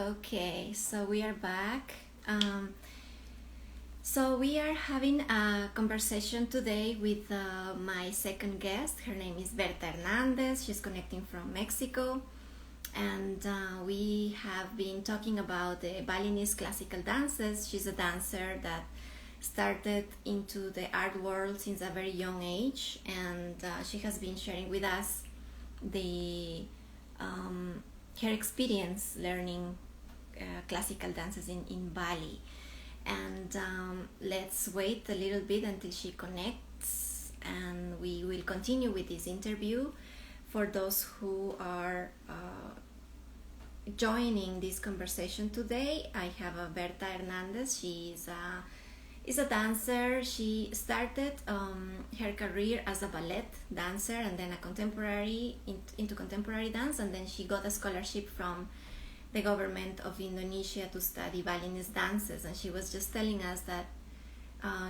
Okay, so we are back. So we are having a conversation today with my second guest. Her name is Berta Hernández. She's connecting from Mexico. And we have been talking about the Balinese classical dances. She's a dancer that started into the art world since a very young age. And she has been sharing with us the her experience learning classical dances in Bali. And let's wait a little bit until she connects, and we will continue with this interview. For those who are joining this conversation today, I have Berta Hernández. She is a dancer. She started her career as a ballet dancer and then a contemporary into contemporary dance, and then she got a scholarship from the government of Indonesia to study Balinese dances. And she was just telling us that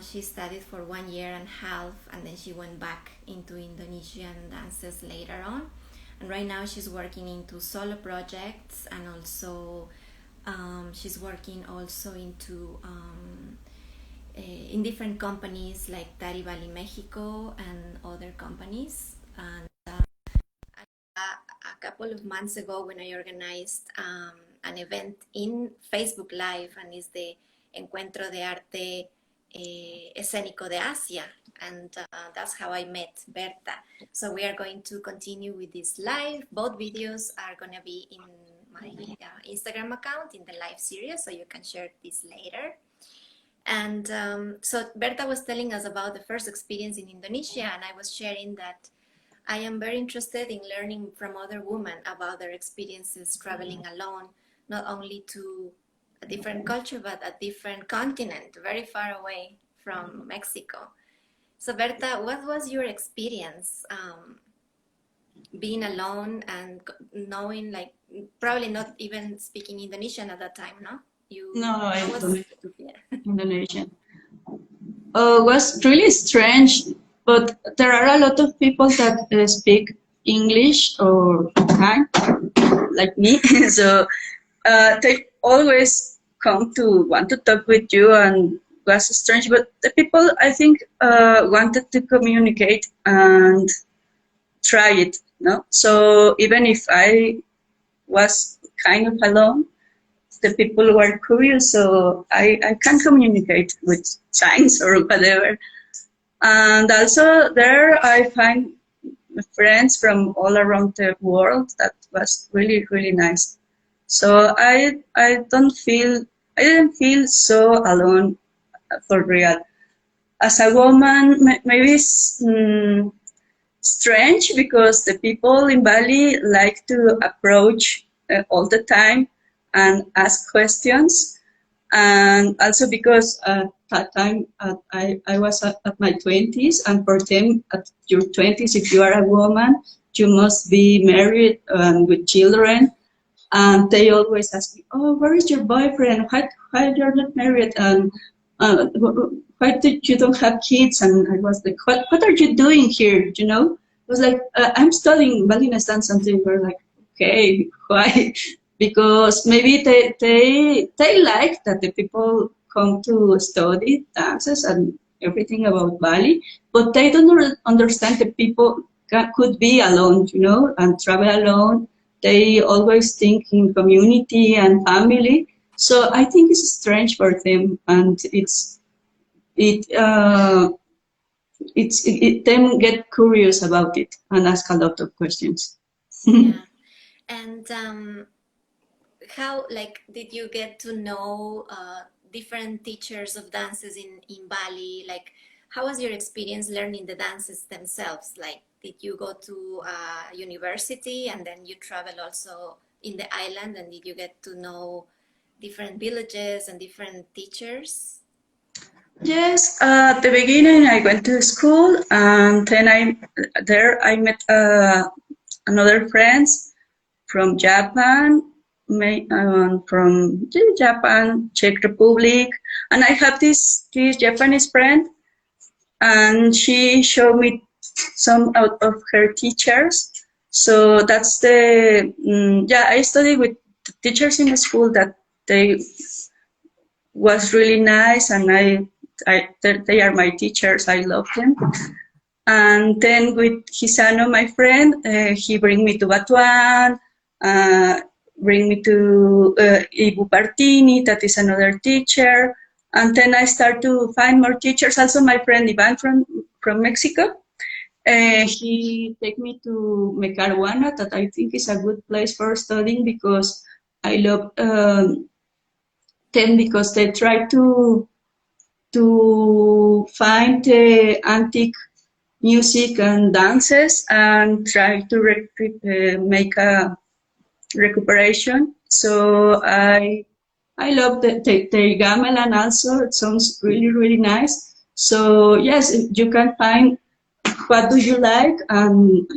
she studied for 1.5 years, and then she went back into Indonesian dances later on. And right now she's working into solo projects, and also she's working also into in different companies like Tari Bali Mexico and other companies. And a couple of months ago, when I organized an event in Facebook Live, and it's the Encuentro de Arte Escénico de Asia, and that's how I met Berta. So we are going to continue with this live. Both videos are going to be in my Instagram account in the live series, so you can share this later. And so Berta was telling us about the first experience in Indonesia, and I was sharing that I am very interested in learning from other women about their experiences traveling alone, not only to a different culture, but a different continent, very far away from Mexico. So Berta, what was your experience being alone and knowing, like, probably not even speaking Indonesian at that time, no? No, I was, don't yeah. Indonesian. Was really strange, but there are a lot of people that speak English or Han, like me. So they always come to want to talk with you, and was strange. But the people, I think, wanted to communicate and try it. No, so even if I was kind of alone, the people were curious, so I can communicate with signs or whatever. And also there I find friends from all around the world. That was really, really nice. So I didn't feel so alone for real. As a woman, maybe it's strange because the people in Bali like to approach all the time and ask questions. And also because at that time I was at my 20s, and for them at your 20s, if you are a woman, you must be married with children. And they always ask me, oh, where is your boyfriend? Why you're not married? And why did you don't have kids? And I was like, what are you doing here? You know, it was like, I'm studying Balinese dance. And they were like, okay, why? Because maybe they like that the people come to study dances and everything about Bali, but they don't understand that people could be alone, you know, and travel alone. They always think in community and family. So I think it's strange for them, and them get curious about it and ask a lot of questions. Yeah. And how, like, did you get to know different teachers of dances in Bali? Like, how was your experience learning the dances themselves? Like, did you go to university and then you travel also in the island, and did you get to know different villages and different teachers? Yes, at the beginning I went to school, and then I met another friends from Japan, from Japan, Czech Republic, and I have this Japanese friend, and she showed me some out of her teachers. So that's I studied with teachers in the school that they was really nice, and they are my teachers. I love them. And then with Hisano, my friend, he bring me to Batuan, bring me to Ibu Partini, that is another teacher. And then I start to find more teachers. Also, my friend Ivan from Mexico, he take me to Mecaruana, that I think is a good place for studying, because I love them, because they try to find the antique music and dances and try to make a recuperation. So I love the gamelan also. It sounds really nice. So yes, you can find what do you like, and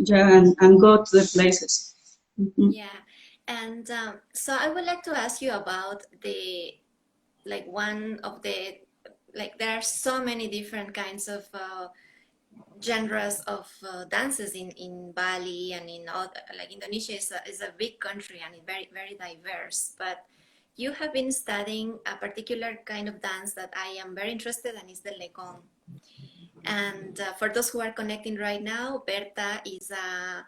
go to the places. Mm-hmm. Yeah, and so I would like to ask you about the one of the there are so many different kinds of genres of dances in Bali and in all, Indonesia is a big country and it's very diverse. But you have been studying a particular kind of dance that I am very interested in, is the legong. And for those who are connecting right now, Berta is a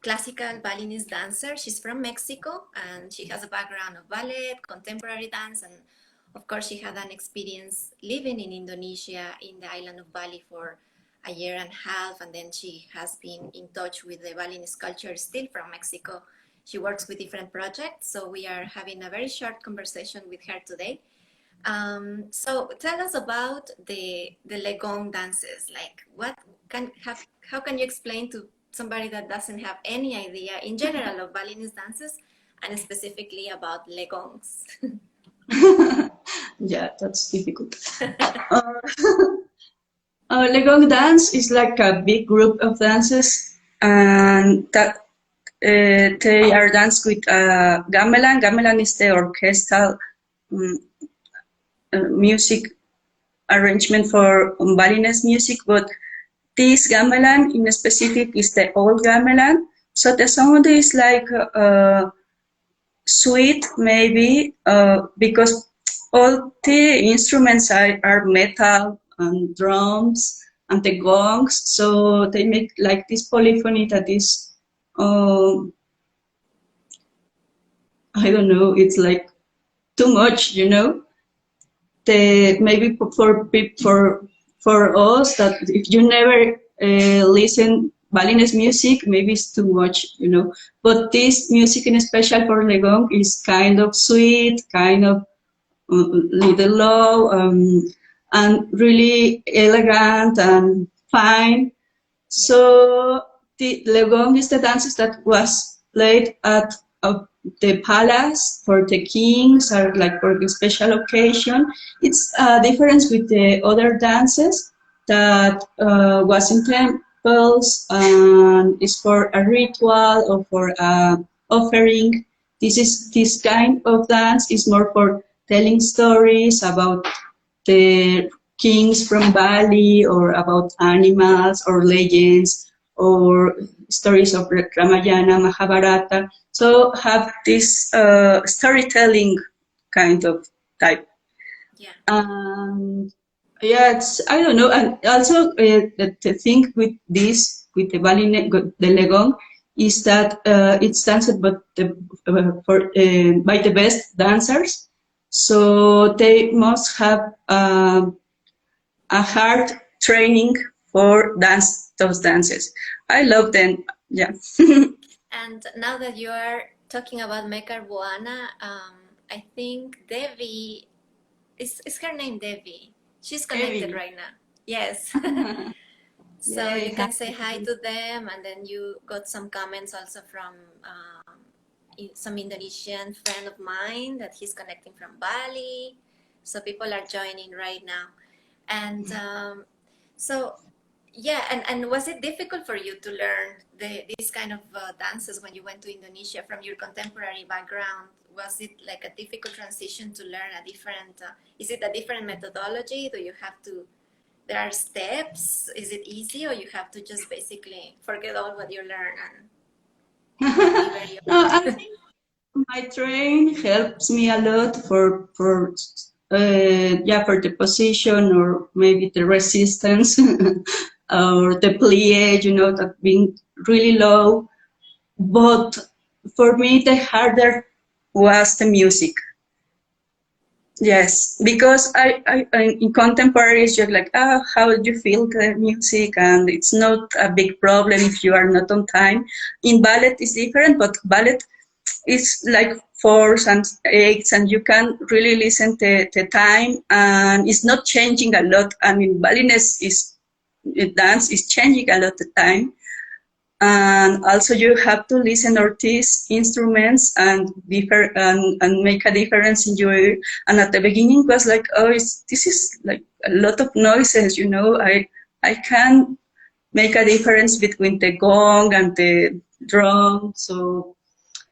classical Balinese dancer. She's from Mexico and she has a background of ballet, contemporary dance, and of course she had an experience living in Indonesia in the island of Bali for a year and a half, and then she has been in touch with the Balinese culture still from Mexico. She works with different projects, so we are having a very short conversation with her today. So tell us about the legong dances. How can you explain to somebody that doesn't have any idea in general of Balinese dances and specifically about legongs? Yeah, that's difficult. Legong dance is like a big group of dances, and that they are danced with gamelan. Gamelan is the orchestral um, music arrangement for Balinese music, but this gamelan in specific is the old gamelan. So the sound is like sweet, maybe, because all the instruments are metal and drums and the gongs. So they make like this polyphony that is, I don't know, it's like too much, maybe for us that if you never listen Balinese music, maybe it's too much, But this music, in special for legong, is kind of sweet, kind of little low, and really elegant and fine. So the legong is the dances that was played at the palace for the kings, or like for a special occasion. It's a difference with the other dances that was in temples and is for a ritual or for offering. This kind of dance is more for telling stories about the kings from Bali, or about animals or legends or stories of Ramayana, Mahabharata. So have this storytelling kind of type. Yeah. Yeah, I don't know. And also the thing with this, with the legong, is that it's danced by the best dancers. So they must have a hard training for those dances. I love them. Yeah. And now that you are talking about Mekar Buana, I think Devi is her name Devi. She's connected Devi. right now. Yes. So Yay, you can say hi to them, and then you got some comments also from some Indonesian friend of mine that he's connecting from Bali. So people are joining right now. And so, yeah, and was it difficult for you to learn these kind of dances when you went to Indonesia from your contemporary background? Was it like a difficult transition to learn a different, is it a different methodology? Do you have to, there are steps? Is it easy, or you have to just basically forget all what you learn and be very No, open? My train helps me a lot for the position or maybe the resistance or the plie, that being really low. But for me, the harder was the music. Yes, because in contemporaries, you're like, how do you feel the music? And it's not a big problem if you are not on time. In ballet, it's different, but ballet is like fours and eights, and you can really listen to the time, and it's not changing a lot. I mean, Balinese dance is changing a lot the time. And also you have to listen to these instruments and and make a difference in your ear. And at the beginning was like, this is like a lot of noises, I can make a difference between the gong and the drum. So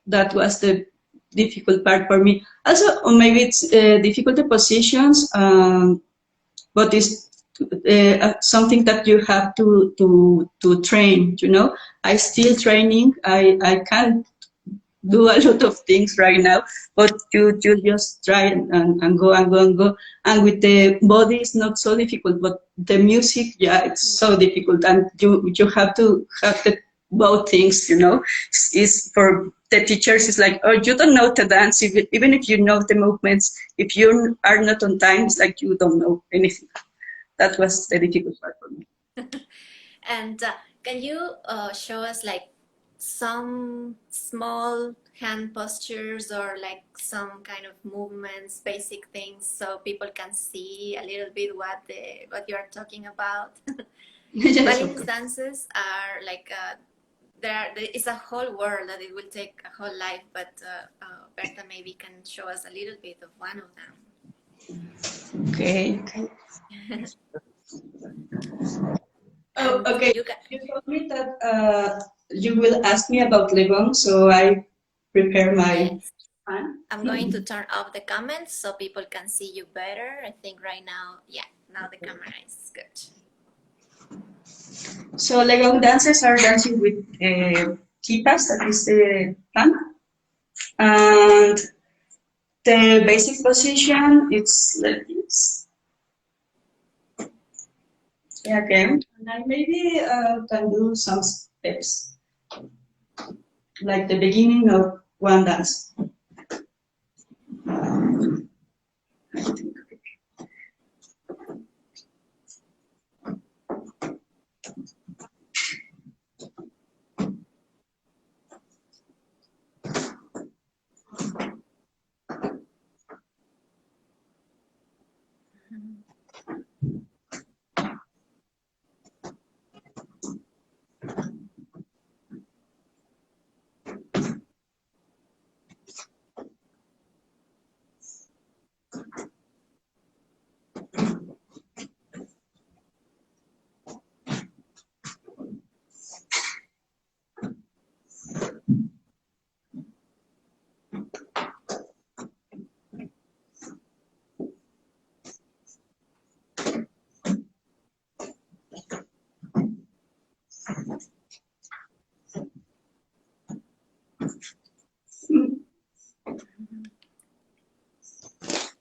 that was the difficult part for me. Also, or maybe it's difficult the positions, but it's something that you have to train. I still training. I can't do a lot of things right now, but you just try and go and go and go. And with the body, it's not so difficult, but the music, yeah, it's so difficult, and you have to have both things. It's for the teachers. It's like, you don't know the dance, even if you know the movements. If you are not on time, it's like you don't know anything. That was the difficult part for me. And can you show us like some small hand postures or like some kind of movements, basic things, so people can see a little bit what you are talking about? Yes, Balinese dances are like there is a whole world that it will take a whole life, but Berta maybe can show us a little bit of one of them. Okay. Okay. You told me that you will ask me about Legon, so I prepare my. Yes. I'm going to turn off the comments so people can see you better. I think right now, now the camera is good. So Legon dances are dancing with kipas, that is the pan, and the basic position it's like this. Okay, and I maybe can do some steps, like the beginning of one dance.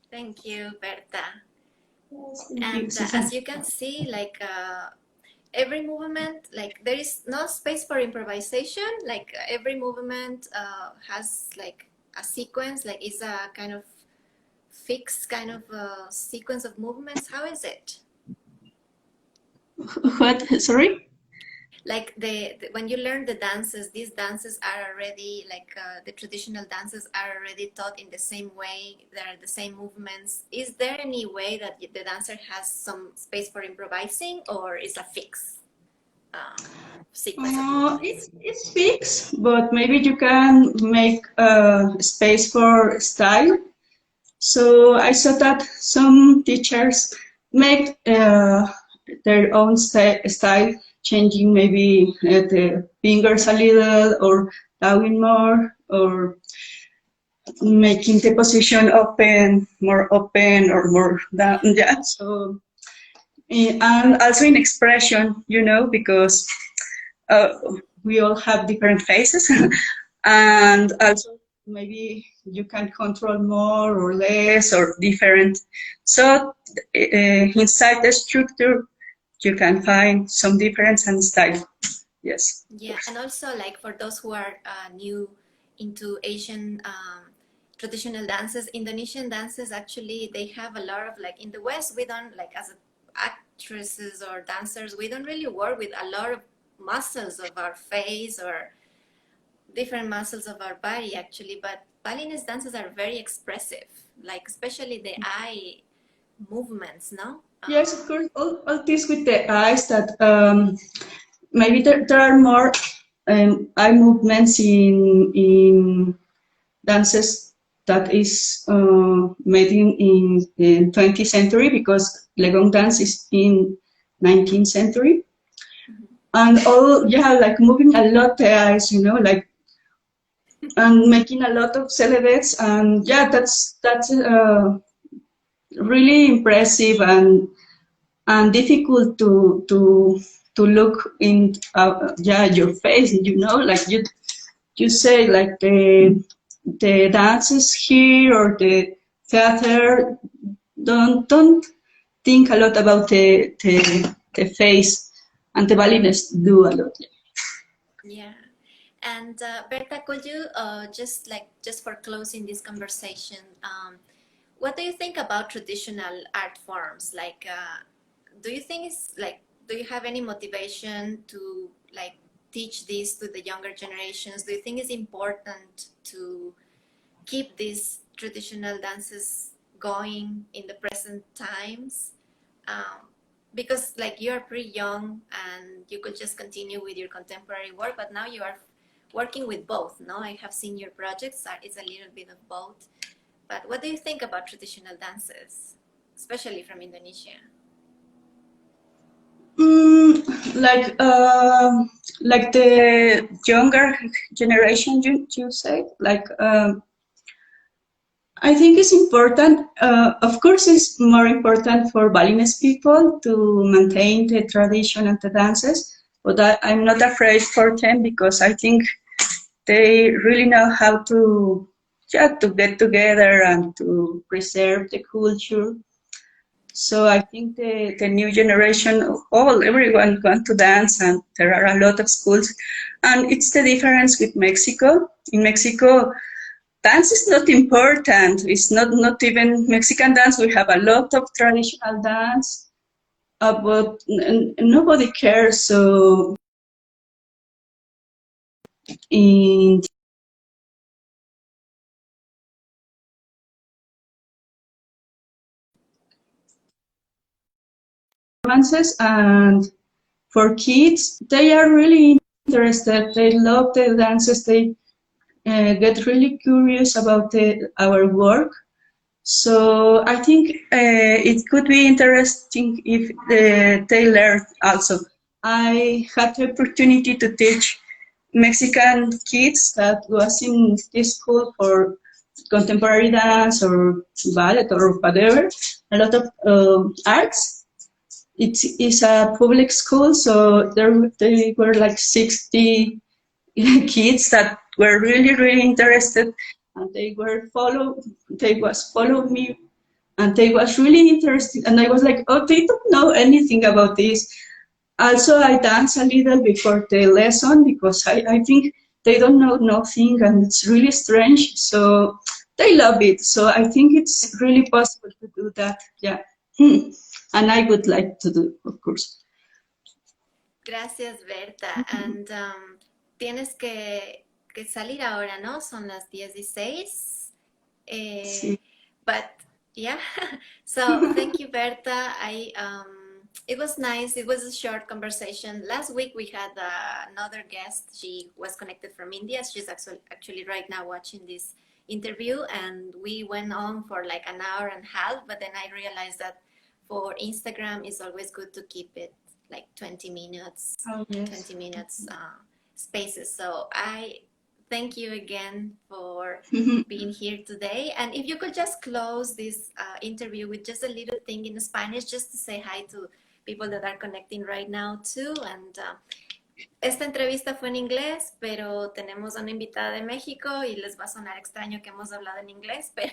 Thank you, Berta. Yes, And as you can see, like every movement, like there is no space for improvisation. Like every movement has like a sequence, like is a kind of fixed kind of sequence of movements. How is it? What? Sorry? Like when you learn the dances, these dances are already like the traditional dances are already taught in the same way. There are the same movements. Is there any way that the dancer has some space for improvising, or is a fixed sequence of movements? It's fixed, but maybe you can make space for style. So I saw that some teachers make their own style, changing maybe the fingers a little, or bowing more, or making the position more open, or more down. Yeah. So and also in expression, because we all have different faces, and also maybe you can control more or less or different. So inside the structure, you can find some difference and style. Yes. Yeah, and also like for those who are new into Asian traditional dances, Indonesian dances actually they have a lot of like in the West we don't like as actresses or dancers we don't really work with a lot of muscles of our face or different muscles of our body actually, but Balinese dances are very expressive, like especially the eye movements, no? Yes, of course. All this with the eyes that maybe there are more eye movements in dances that is made in 20th century because Legong dance is in 19th century. And all, yeah, like moving a lot the eyes, you know, like, and making a lot of silhouettes. And yeah, that's really impressive and difficult to look in, yeah, your face, you know, like you say like the dances here or the theater don't think a lot about the face, and the Balinese do a lot. Yeah. And Berta, could you just for closing this conversation, what do you think about traditional art forms? Like, do you think it's like, do you have any motivation to like teach this to the younger generations? Do you think it's important to keep these traditional dances going in the present times? Because like you are pretty young and you could just continue with your contemporary work, but now you are working with both, no? I have seen your projects, it's a little bit of both. But what do you think about traditional dances, especially from Indonesia? Like the younger generation, you say, like I think it's important. Of course, it's more important for Balinese people to maintain the tradition and the dances, but I'm not afraid for them because I think they really know how to, yeah, to get together and to preserve the culture. So I think the new generation, everyone want to dance, and there are a lot of schools. And it's the difference with Mexico. In Mexico, dance is not important. It's not even Mexican dance. We have a lot of traditional dance, but nobody cares. So in performances and for kids, they are really interested. They love the dances. They get really curious about our work. So I think it could be interesting if they learn also. I had the opportunity to teach Mexican kids that was in this school for contemporary dance or ballet or whatever, a lot of arts. It is a public school, so they were like 60 kids that were really interested, and they was follow me, and they was really interested, and I was like, oh, they don't know anything about this. Also, I dance a little before the lesson because I think they don't know nothing, and it's really strange, so they love it. So I think it's really possible to do that, yeah. And I would like to do, of course. Gracias, Berta. And tienes que salir ahora, ¿no? Son las 10:16. Sí. But yeah, so thank you, Berta. It was nice. It was a short conversation. Last week we had another guest. She was connected from India. She's actually right now watching this interview, and we went on for like an hour and a half. But then I realized that for Instagram, it's always good to keep it like 20 minutes, Oh, yes. 20 minutes spaces. So I thank you again for being here today. And if you could just close this interview with just a little thing in Spanish, just to say hi to people that are connecting right now too. And esta entrevista fue en inglés, pero tenemos a una invitada de México y les va a sonar extraño que hemos hablado en inglés, pero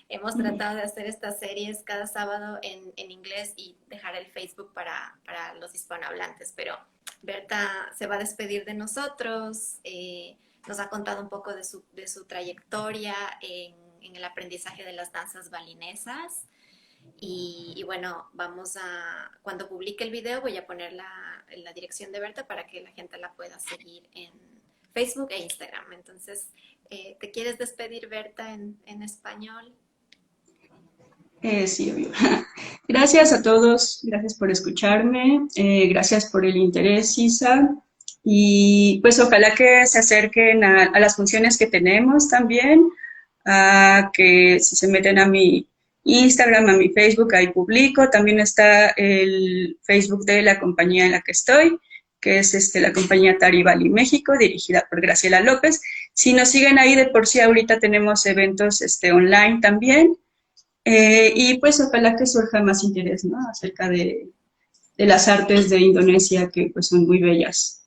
hemos tratado de hacer estas series cada sábado en inglés y dejar el Facebook para los hispanohablantes. Pero Berta se va a despedir de nosotros, nos ha contado un poco de su trayectoria en el aprendizaje de las danzas balinesas. Y bueno, cuando publique el video voy a poner la dirección de Berta para que la gente la pueda seguir en Facebook e Instagram. Entonces, ¿te quieres despedir, Berta, en español? Sí, obvio. Gracias a todos, gracias por escucharme, gracias por el interés, Sisa, y pues ojalá que se acerquen a las funciones que tenemos también, a que si se meten a mi Instagram, a mi Facebook, ahí publico, también está el Facebook de la compañía en la que estoy, que es la compañía Taribali México, dirigida por Graciela López. Si nos siguen ahí de por sí, ahorita tenemos eventos online también, y pues ojalá que surja más interés, ¿no? Acerca de las artes de Indonesia, que pues son muy bellas.